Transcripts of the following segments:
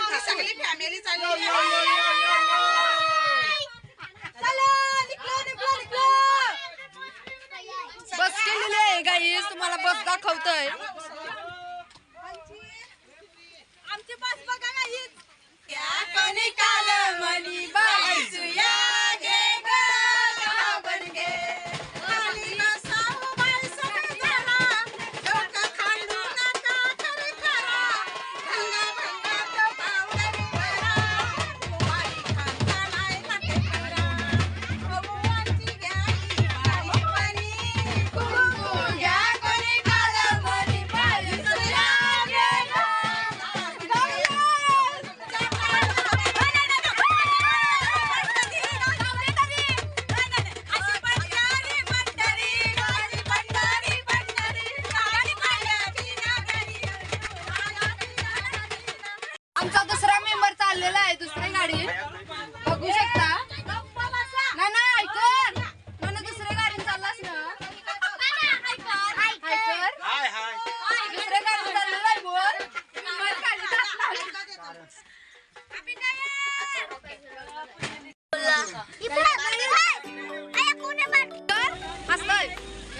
आमची सगळी फॅमिली चालली बस केलेली आहे गाईस, तुम्हाला बस दाखवतोय. आमची बस बघा गाईस. या कोणी काल मनी बाईसुया गे ग गाव बनगे खाली नसाव बाई सगळे जरा डोकं खांदू नका खरी खरा भंगा भंगात पावडरी करा कुवारी खांदा नाही नके करा भगवानची घ्याई बाई पणी कुंकू घ्या कोणी काल मनी बाईसुया गे ग आमचा दुसरा मेंबर चाललेला आहे दुसरी गाडी बघू शकता. नाही नाही ऐकून म्हणून दुसऱ्या गाडीने चाललास ना ऐकर दुसऱ्या गाडीने चाललेला आहे बोल हसतोय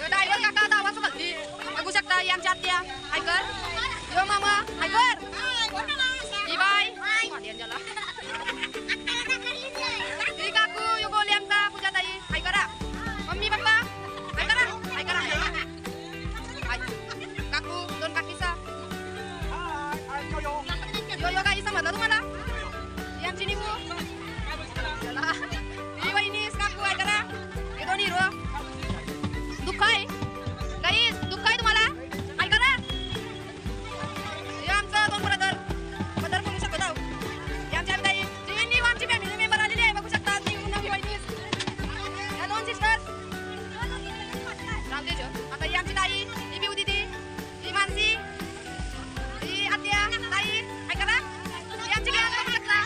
ड्रायव्हर काका दावा घालती बघू शकता. यांच्या आत्या ऐकर यो मामा ऐकर ही बाई ही काकू यो बोली आमचा पूजा ताई ऐकरा मम्मी पप्पा ऐकरा ऐकरा काकू दोन काकीचा यो यो काही समजलं तुम्हाला ही आमची निघू चला ही बहिणीस काकू ऐकरा हे दोन हिरो दुःख आहे गाईस दुःख आहे तुम्हाला ऐकरा हे आमचा दोन ब्रदर बदल बोलू शकत आहो यांच्या ताई जी आमची फॅमिली मेंबर आलेली आहे बघू शकता. ती नवी बहिणीस या दोन सिस्टर्स रामदेश आता ही आमची ताई ही बिऊ दीदी ही मानसी ही आत्या ताई ऐकरा ही आमची गॅस बघू शकता.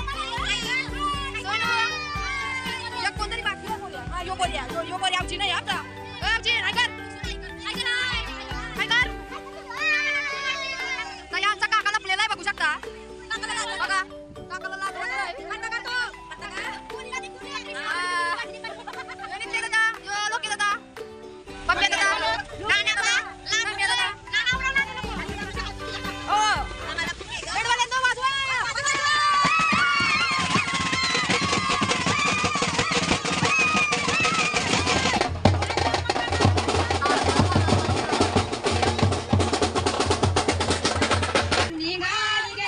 सोनू एक कोणतरी बाकी बोलूया हा यो बोलूया आमची नाही आता आमची ऐकर ऐकर ताई आमचा काका लपलेला आहे बघू शकता. बघा काकाला लागलं आहे गणित दादा यो लोकी दादा पप्पे दादा नाना दादा नाना दादा ओ बेडवाले दो वाजवा निघाली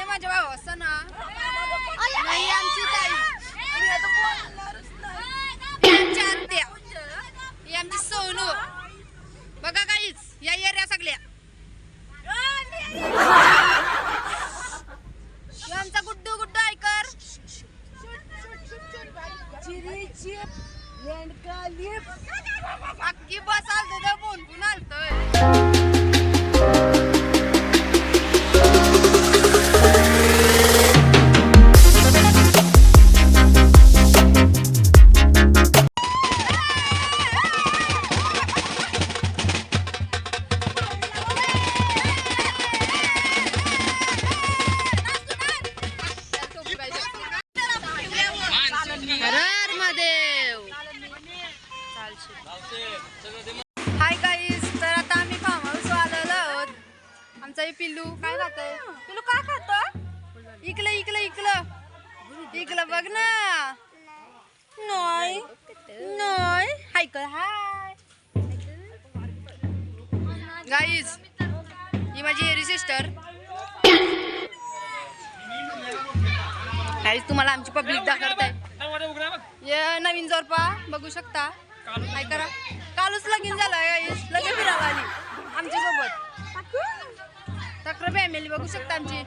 हे माझ्या भाऊ असं ना नाही आमची ताई ही आमची आत्या ही आमची सोनू बघा काहीच या एरिया सगळ्या आमचा गुड्डू गुड्डू ऐकर अख्खी बस आलत फोन आलतोय हाय गाईस तर आता आम्ही फार्म हाऊस आलेलो आहोत आमचा हे पिल्लू काय खातोय पिल्लू काय खातो इकलं इकलं इकलं इकलं बघ ना नाही नाही हाय कर हाय गाईस ही माझी एरी सिस्टर गाईस तुम्हाला आमची पब्लिक दाखवते ये नवीन जोरपा बघू शकता काय करा कालच लगीन झालं लगेच फिरायला आली आमच्या सोबत तक्र फॅमिली बघू शकता आमची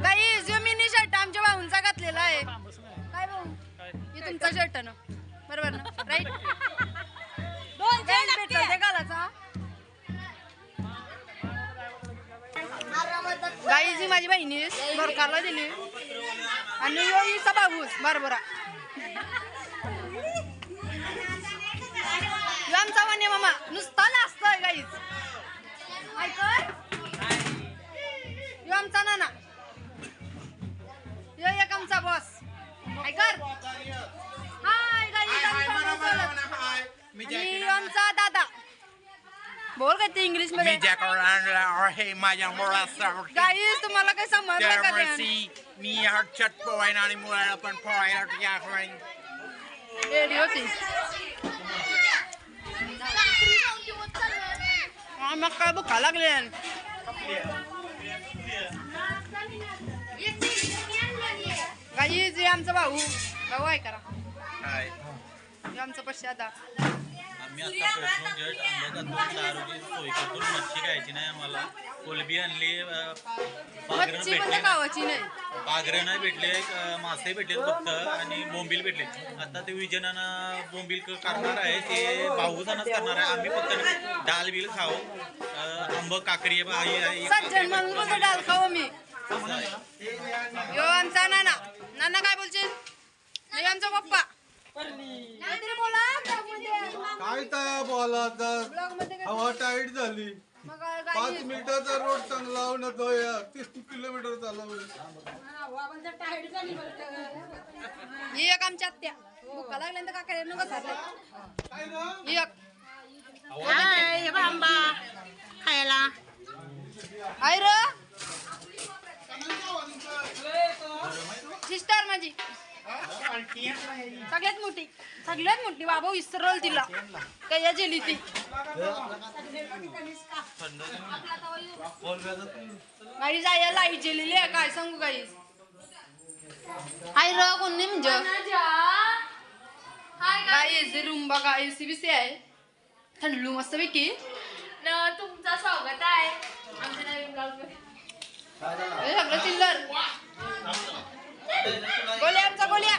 काही जो मिनी शर्ट आमच्या भाऊंचा घातलेला आहे काय भाऊ हे तुमचा शर्ट ना बरोबर ना राईट भेटला ते घालाचा गाई जी माझी बहिणी बरकारला दिली आणि हिचा भाऊस बरोबर आमचा वने मामा नुसता लाजतोय गाईच ऐकर यो आमचा नाना यो एक आमचा बॉस ऐकर हाय गाईस आणि आमचा दादा बोल काय ते इंग्लिश मध्ये गाईस तुम्हाला काय समजलं का मी हटचट पोहायला आणि मुलाला पण पोहायला रेडी होती मग काय भुका लागले गाईस हे आमचा भाऊ भाऊ आहे करा हे आमचा पश्चात आम्ही आता पेट्रोल जेट आंब्याचा 2 दारूची सोय करतो मच्छी खायची नाही आम्हाला कोलबी आणली मच्छी पण खावायची नाही पागरे नाही भेटले मासे भेटले फक्त आणि बोंबील भेटले आता ते विजनानं बोंबील करणार आहे ते भाऊजानच करणार आहे आम्ही फक्त डाल बिल खाऊ आंब काकरी सज्जन म्हणून कसं डाल खाऊ मी यो आमचा नाना नाना काय बोलशील नाही आमचा पप्पा काय तर बोला हवा टाईट झाली 5 मिनिटाचा रोड चांगला होऊन 30 किलोमीटर चालवलं ही एक आमच्या आत्या भुका लागल्यानंतर काका नको सारले एक आंबा खायला आहे र सिस्टर माझी सगळ्यात मोठी बाबा विसरल तिला काय जेली ती गाडी जायला लाईट जेलेली आहे काय सांगू काही आई र कोण नाही म्हणजे काय रूम बघा एसी बीसी आहे थंडलू मस्त पैकी तुमचं स्वागत आहे आमच्या नवीन गावमध्ये सगळं चिल्लर गोल्या आमचा गोल्या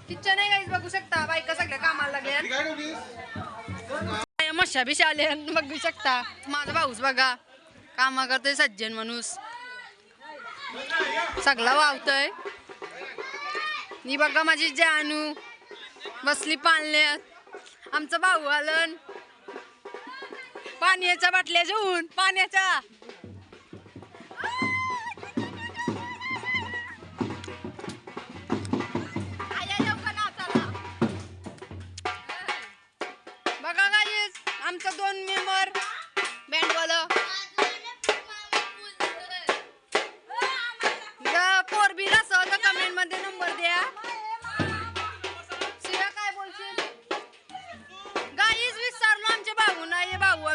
किचन आहे गाईस बघू शकता बायका सगळ्या कामाला लागल्या मशा बिशा आल्या बघू शकता माझा भाऊस बघा कामा करतोय सज्जन माणूस सगळा वावतोय मी बघा माझी जानू बसली पाळण्यात आमचा भाऊ आलन पाण्याच्या बाटल्या घेऊन पाण्याच्या बघा गाईस आमचा 2 मेंबर बँडवाला फोर बिल असं तर कमेंट मध्ये नंबर द्या शिवा काय बोलशील गाईस विसरलो आमच्या भाऊ ना हे भाऊ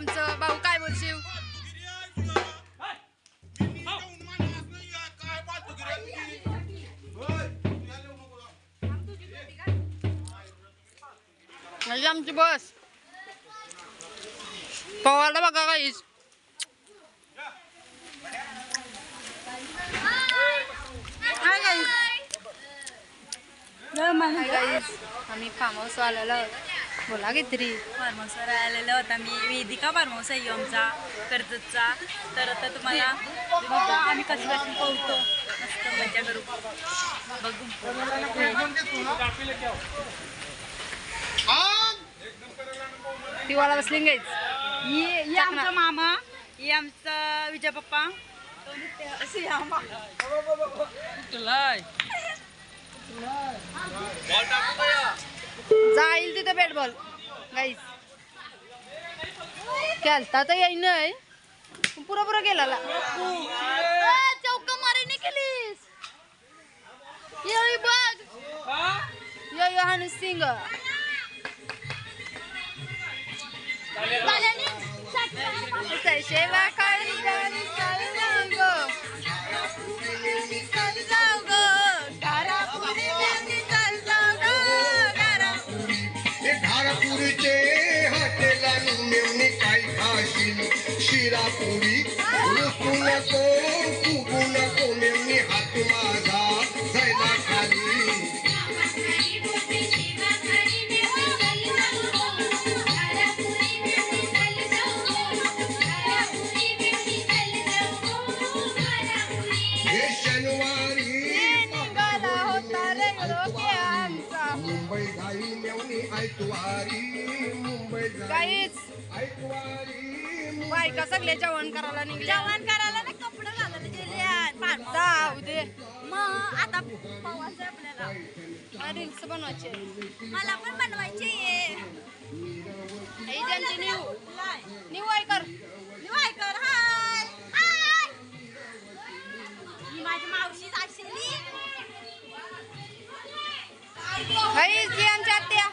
म्हणजे आमची बस पवारला बघा काहीच. आम्ही फार्म हाऊस आलेलो आहोत. बोला काहीतरी. फार्म हाऊसवर आलेलो होता मी. वेदिका फार्म हाऊस आहे आमचा कर्जतचा. तर आता तुम्हाला बघा आम्ही कशी कशी पोहतो. मस्त मजा करू बघू. दिवाला बसली गाईच. ही आमचा मामा, ही आमचा विजय पप्पा. जाईल तिथे बॅट बॉल गाईस. खेळता तर येई नाही पुरा पुरा गेला. चौका मारे नाही केलीस. ये बघ यो हानू सिंग. शेवा काढ धारापुरीचे हॉटेला मेवणी काय खाशील. शिरापुरी रुसू नको फुगू नको मेवणी हात माझा जायला खाली. हे शनिवारी मुंबई गाई मेवणी ऐकवारी. मुंबई गाईच ऐकवारी. बायका सगळे जेवण करायला निघले. जेवण करायला ना कपडे घालायला गेले. जाऊ दे. मग आता पवायचं आपल्याला. रील्स बनवायचे. मला पण बनवायची आहे. त्यांची न्यू आहे कर. हाय हाय. ही माझी मावशी साक्षी. गाईस ती आमची आत्या.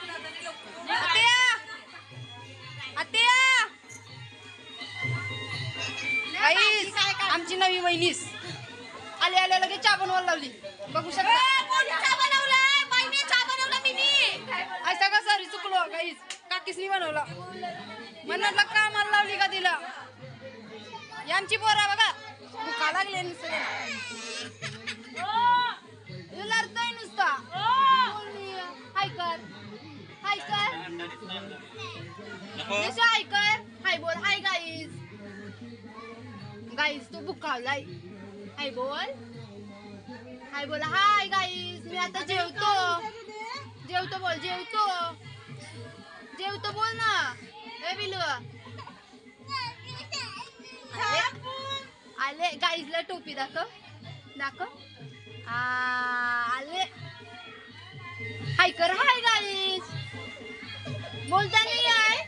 गाईस आमची नवी वहिनीस आली आल्या लगेच चहा बनवायला लावली. बघू शकता. ऐसा का सॉरी चुकलो गाईस. काकीसनी बनवला म्हणलं कामाला लावली का तिला. ही आमची पोरा बघा भुका लागले लढतोय नुसता. हाय कर हाय कर हाय कर हाय बोल. Hi guys. गाईस तो भुकावलाय. हाय बोल हाय बोल. हाय गाईस मी आता जेवतो. जेवतो बोल. जेवतो जेवतो बोल ना. ए बिलू आले गाईसला टोपी दाखव दाखव. आले. हाय कर. हाय गाईस बोलता नाही आहे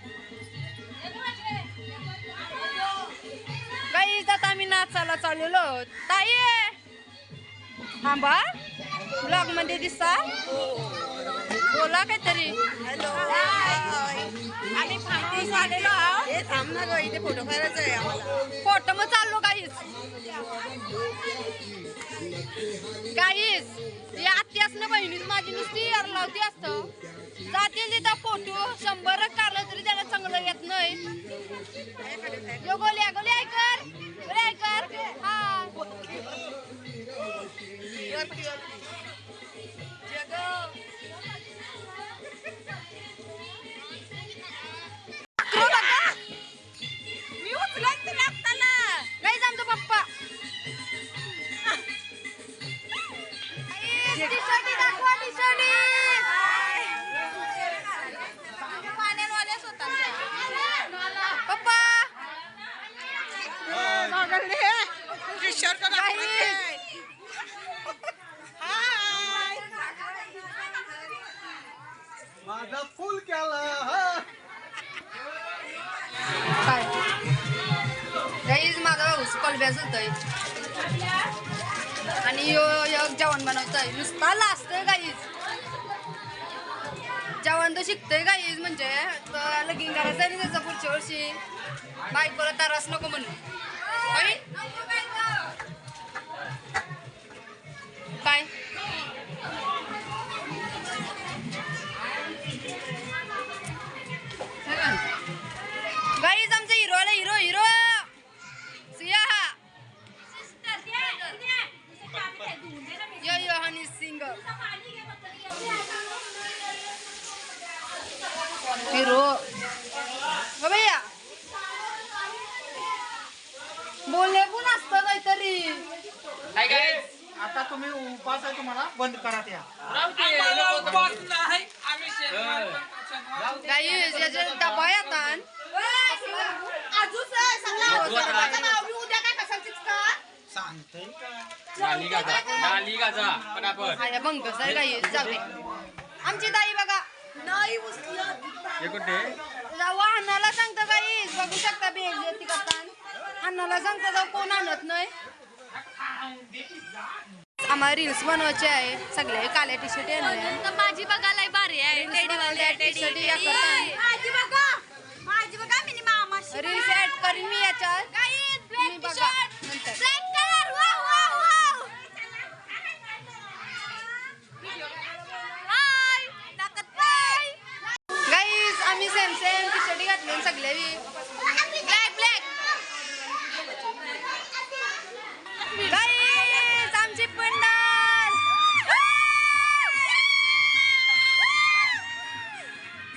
गाईस. आता आम्ही नाचायला चाललेलो. ताई थांबा ब्लॉग मध्ये दिसा. बोला काहीतरी. हॅलो आम्ही फार्म आलेलो आहोत. हे थांब ना गं इथे फोटो करायचा आहे आम्हाला. फोटो मग चाललो गाईस. गाईस ही आत्यास ना बहिणीच माझी नुसती यार लावती असतं. जातील तिथं फोटो 100 काढलं तरी त्याला चांगलं येत नाही. यो गोल्या गोल्या ऐकर गोल्या ऐकर. हा मी उचलत तुला आत्ताला. गाईस आमचा पप्पा. टी-शर्टी दाखवा. टी-शर्टी पाण्यावाल्याच होता पप्पा. माझा फुल केला. काय गाईज माझा भाऊस कॉलब्याच होतोय आणि यो जेवण बनवतोय. नुसता लाजतोय गाईज. जेवण तर शिकतोय गाईज. म्हणजे लगीन करायचं आणि त्याचा पुढच्या वर्षी बायकोला त्रास नको म्हणून. काय हिरो हो भैया बोलले पण असतं काहीतरी आता तुम्ही उपास आहे तुम्हाला बंद करा त्या गाईज याचे डबा येतात मग कसं गाईज जाऊ दे आमची ताई बघा अण्णाला सांगतो गाईज बघू शकता बेइज्जती करताना अण्णाला सांगतो कोण आणत नाही आम्हाला रील्स बनवायचे आहे सगळे काल्या टी शर्ट येणार माझी बघायला भारी आहे रील्स ऍड करीन मी याच्यात तुम्ही बघा नंतर गाईज आम्ही सेम सेम टी शर्ट घातले सगळे ब्लॅक ब्लॅक गाईज आमची पंडाल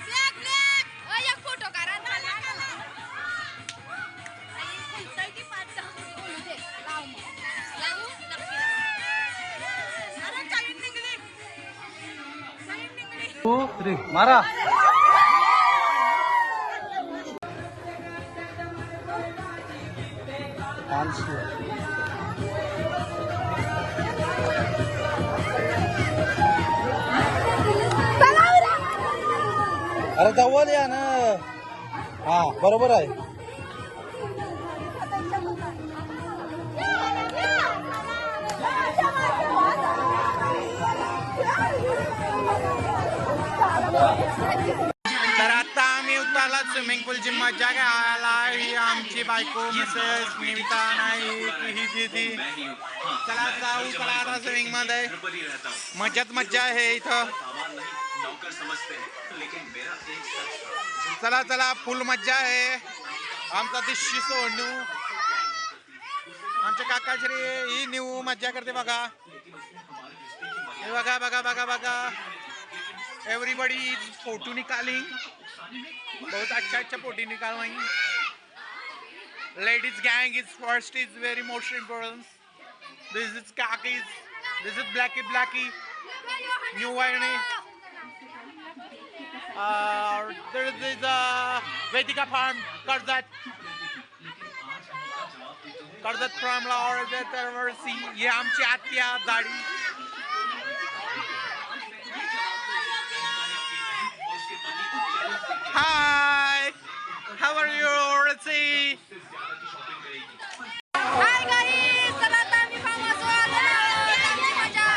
ब्लॅक ब्लॅक एक फोटो करा मारा अरे दव्वल या ना हा बरोबर आहे तर आता आम्ही उतरला स्विमिंग पूलची मजा घ्यायला ही आमची बायको मिसेस निविता नाही की ही दीदी चला जाऊ चला आता स्विमिंग मध्ये मजाच मज्जा आहे इथं चला चला फुल मज्जा आहे आमचा दिशी सोनू आमच्या काकाश्री ही न्यू मज्जा करते बघा हे बघा बघा बघा बघा एवरीबडी इज फोटो निकालिंग बहुत अच्छा फोटो निकालवाएंगे ladies gang is first is very most important this is काकीज दिस इज ब्लैकी न्यू वाइनी there is a Vedika farm Karzat farm ला और ये आमची आत्या दाढी Hi, how are you, Ritzy? Hi guys चला आता आम्ही फार्महाऊस वर आलो आमची मजा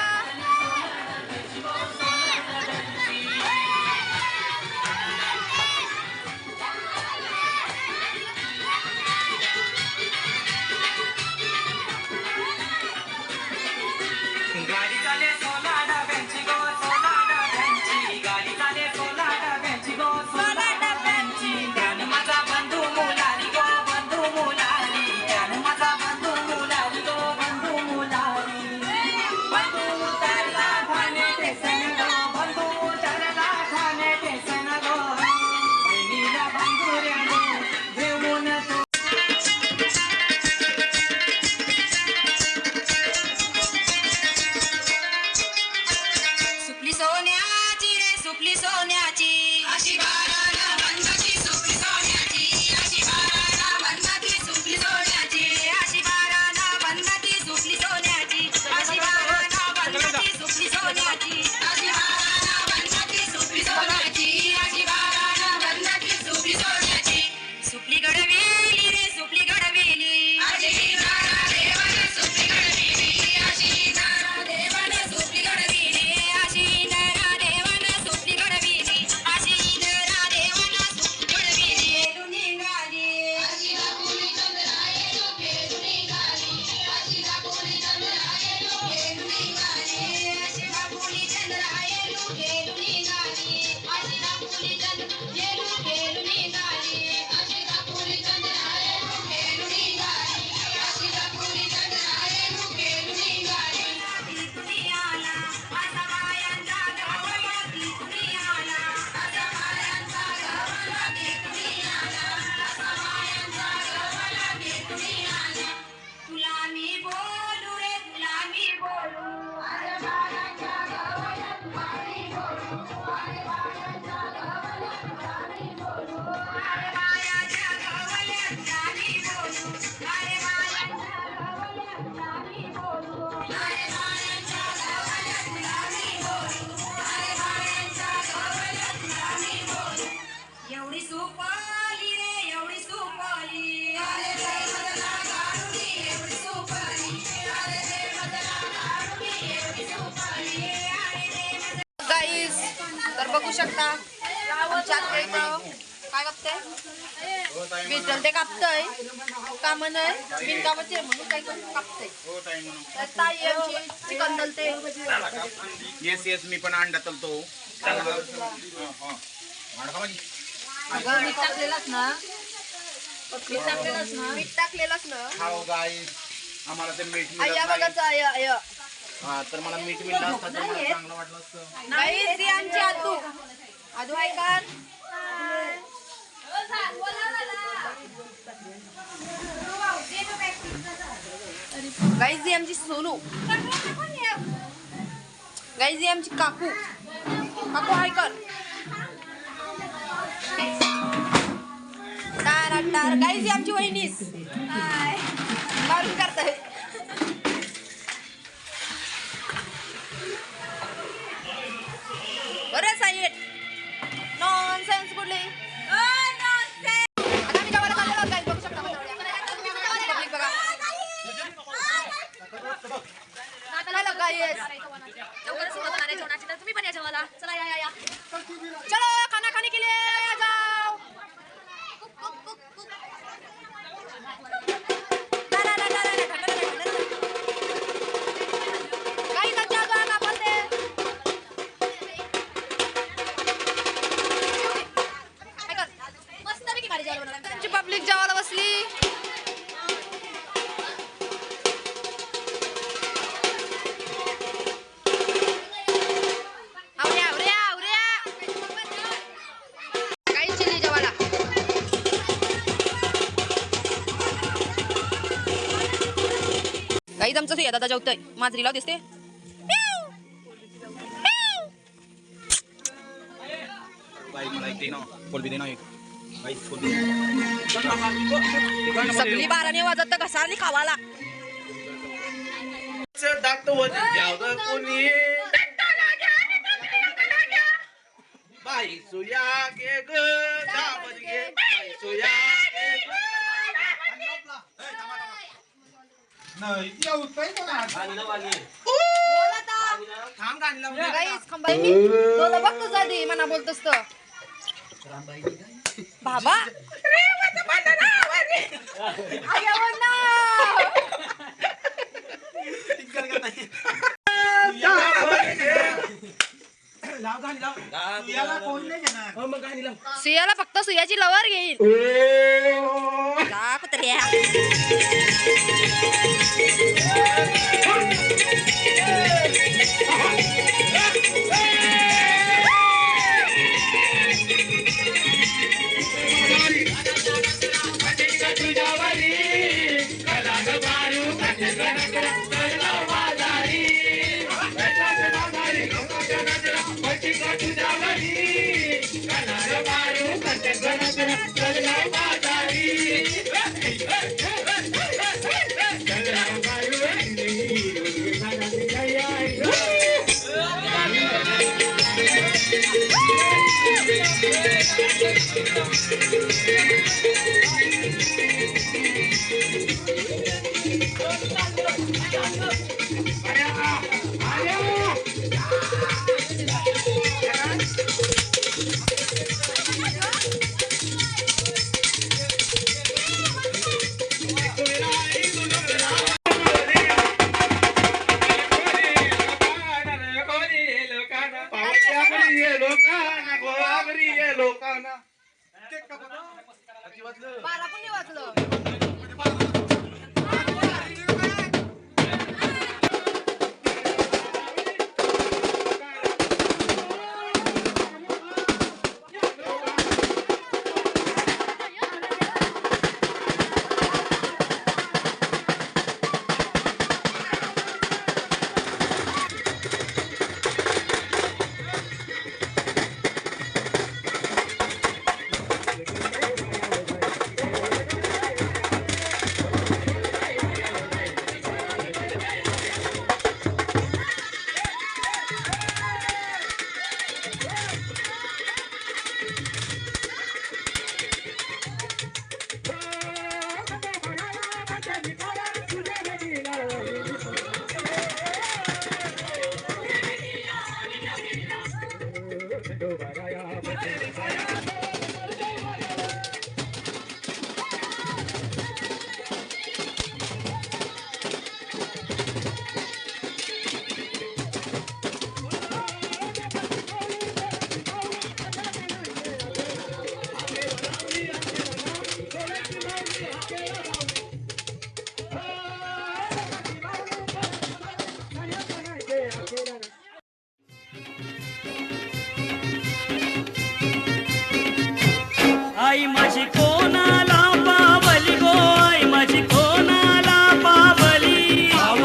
काय कापतंय भेटल ते कापतंय काम नाही बिनकामाचे म्हणून काय करून कापतंय तर ताई आमची चिकन तलते येस मी पण अंडा तलतो. अगं मीठ टाकलेलाच ना मीठ टाकलेलाच ना खाओ गाईस, आम्हाला ते मीठ मिळत आया नाही. बघाच आया हा तर मला मीठ मिळलं असतं तर मला चांगलं वाटलं असतं. गाईस ती आमची आदू आदू आहे का गाईस ही आमची सोनू गाईस ही आमची काकू काकू हाय कर टार गाईस ही आमची वहिनीस मारून करताय बरं साईड नॉनसेन्स कुठली आता आम्ही गावाला चाललो आहोत, guys. बघू शकता public बघा. चला guys. लवकरच सुरुवात होणार आहे जेवणाची, तर तुम्ही पण या जेवायला. चला या चलो खाना खाने के लिए आ जाओ. Guys, अच्छा गाना बोलते पब्लिक जेवायला बसली. काही चिल्ली जेवायला काही आमचं सुया दादा जेवतोय माजरीला दिसते. सगळी बाराने वाजत तर घसारली खावाला. नाही ती उठताय का बघ तुझा दे मना बोलतोस तर बाबा सुयाला फक्त सुयाची लवर घेईल जा कुत्र्या. बारा पण नाही वाचलं. अशी कोण